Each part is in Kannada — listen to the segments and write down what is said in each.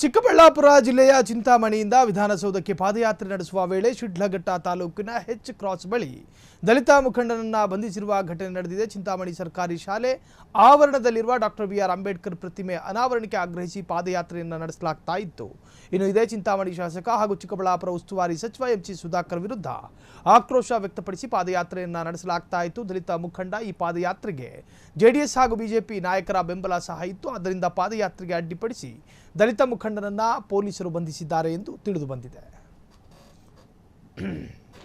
ಚಿಕ್ಕಬಳ್ಳಾಪುರ ಜಿಲ್ಲೆಯ ಚಿಂತಾಮಣಿಯಿಂದ ವಿಧಾನಸೌಧಕ್ಕೆ ಪಾದಯಾತ್ರೆ ನಡೆಸುವ ವೇಳೆ ಶಿಡ್ಲಘಟ್ಟ ತಾಲೂಕಿನ ಹೆಚ್ ಕ್ರಾಸ್ ಬಳಿ ದಲಿತ ಮುಖಂಡನನ್ನ ಬಂಧಿಸಿರುವ ಘಟನೆ ನಡೆದಿದೆ. ಚಿಂತಾಮಣಿ ಸರ್ಕಾರಿ ಶಾಲೆ ಆವರಣದಲ್ಲಿರುವ ಡಾಕ್ಟರ್ ಬಿಆರ್ ಅಂಬೇಡ್ಕರ್ ಪ್ರತಿಮೆ ಅನಾವರಣಕ್ಕೆ ಆಗ್ರಹಿಸಿ ಪಾದಯಾತ್ರೆಯನ್ನು ನಡೆಸಲಾಗ್ತಾ ಇತ್ತು. ಇನ್ನು ಇದೇ ಚಿಂತಾಮಣಿ ಶಾಸಕ ಹಾಗೂ ಚಿಕ್ಕಬಳ್ಳಾಪುರ ಉಸ್ತುವಾರಿ ಸಚಿವ ಎಂಸಿ ಸುಧಾಕರ್ ವಿರುದ್ಧ ಆಕ್ರೋಶ ವ್ಯಕ್ತಪಡಿಸಿ ಪಾದಯಾತ್ರೆಯನ್ನು ನಡೆಸಲಾಗ್ತಾ ಇತ್ತು. ದಲಿತ ಮುಖಂಡ ಈ ಪಾದಯಾತ್ರೆಗೆ ಜೆಡಿಎಸ್ ಹಾಗೂ ಬಿಜೆಪಿ ನಾಯಕರ ಬೆಂಬಲ ಸಹ ಇತ್ತು. ಆದ್ದರಿಂದ ಪಾದಯಾತ್ರೆಗೆ ಅಡ್ಡಿಪಡಿಸಿ ದಲಿತ ಮುಖಂಡನನ್ನ ಪೊಲೀಸರು ಬಂಧಿಸಿದ್ದಾರೆ ಎಂದು ತಿಳಿದು ಬಂದಿದೆ.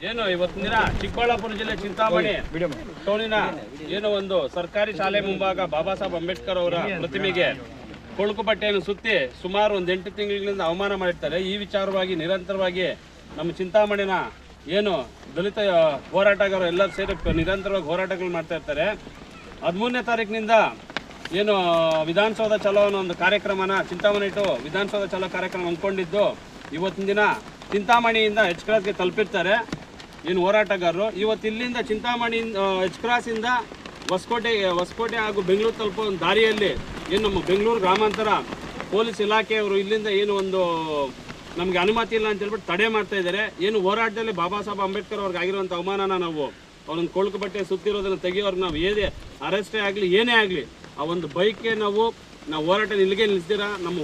ಏನು ಇವತ್ತಿನ ದಿನ ಚಿಕ್ಕಬಳ್ಳಾಪುರ ಜಿಲ್ಲೆ ಚಿಂತಾಮಣಿ ಟೌನಿನ ಏನು ಒಂದು ಸರ್ಕಾರಿ ಶಾಲೆ ಮುಂಭಾಗ ಬಾಬಾ ಸಾಹೇಬ್ ಅಂಬೇಡ್ಕರ್ ಅವರ ಪ್ರತಿಮೆಗೆ ಕೊಳುಕು ಬಟ್ಟೆಯನ್ನು ಸುತ್ತಿ ಸುಮಾರು ಒಂದು 8 ತಿಂಗಳಿಂದ ಅವಮಾನ ಮಾಡಿರ್ತಾರೆ. ಈ ವಿಚಾರವಾಗಿ ನಿರಂತರವಾಗಿ ನಮ್ಮ ಚಿಂತಾಮಣಿನ ಏನು ದಲಿತ ಹೋರಾಟಗಾರರು ಎಲ್ಲರೂ ಸೇರಿ ನಿರಂತರವಾಗಿ ಹೋರಾಟಗಳು ಮಾಡ್ತಾ ಇರ್ತಾರೆ. 13ನೇ ತಾರೀಕಿನಿಂದ ಏನು ವಿಧಾನಸೌಧ ಚಲೋ ಅನ್ನೋ ಒಂದು ಕಾರ್ಯಕ್ರಮನ ಚಿಂತಾಮಣಿ ಟು ವಿಧಾನಸೌಧ ಚಲೋ ಕಾರ್ಯಕ್ರಮ ಅಂದ್ಕೊಂಡಿದ್ದು ಇವತ್ತಿನ ದಿನ ಚಿಂತಾಮಣಿಯಿಂದ ಹೆಚ್ ಕ್ರಾಸ್ಗೆ ತಲುಪಿರ್ತಾರೆ ಏನು ಹೋರಾಟಗಾರರು. ಇವತ್ತು ಇಲ್ಲಿಂದ ಚಿಂತಾಮಣಿ ಹೆಚ್ ಕ್ರಾಸಿಂದ ಹೊಸಕೋಟೆ ಹಾಗೂ ಬೆಂಗಳೂರು ತಲುಪೋ ಒಂದು ದಾರಿಯಲ್ಲಿ ಏನು ನಮ್ಮ ಬೆಂಗಳೂರು ಗ್ರಾಮಾಂತರ ಪೊಲೀಸ್ ಇಲಾಖೆಯವರು ಇಲ್ಲಿಂದ ಏನು ಒಂದು ನಮಗೆ ಅನುಮತಿ ಇಲ್ಲ ಅಂತ ಹೇಳ್ಬಿಟ್ಟು ತಡೆ ಮಾಡ್ತಾ ಇದ್ದಾರೆ. ಏನು ಹೋರಾಟದಲ್ಲಿ ಬಾಬಾ ಸಾಹೇಬ್ ಅಂಬೇಡ್ಕರ್ ಅವ್ರಿಗೆ ಆಗಿರುವಂಥ ಅವಮಾನನ ನಾವು ಅವ್ರೊಂದು ಕೊಳುಕು ಬಟ್ಟೆ ಸುತ್ತಿರೋದನ್ನು ತೆಗಿಯೋರ್ಗೆ ನಾವು ಏನೇ ಅರೆಸ್ಟೇ ಆಗಲಿ ಏನೇ ಆಗಲಿ ಆ ಒಂದು ಬೈಕ್ಗೆ ನಾವು ಹೋರಾಟ ಇಲ್ಲಿಗೆ ನಿಲ್ಲಿಸ್ತೀರಾ ನಮ್ಮ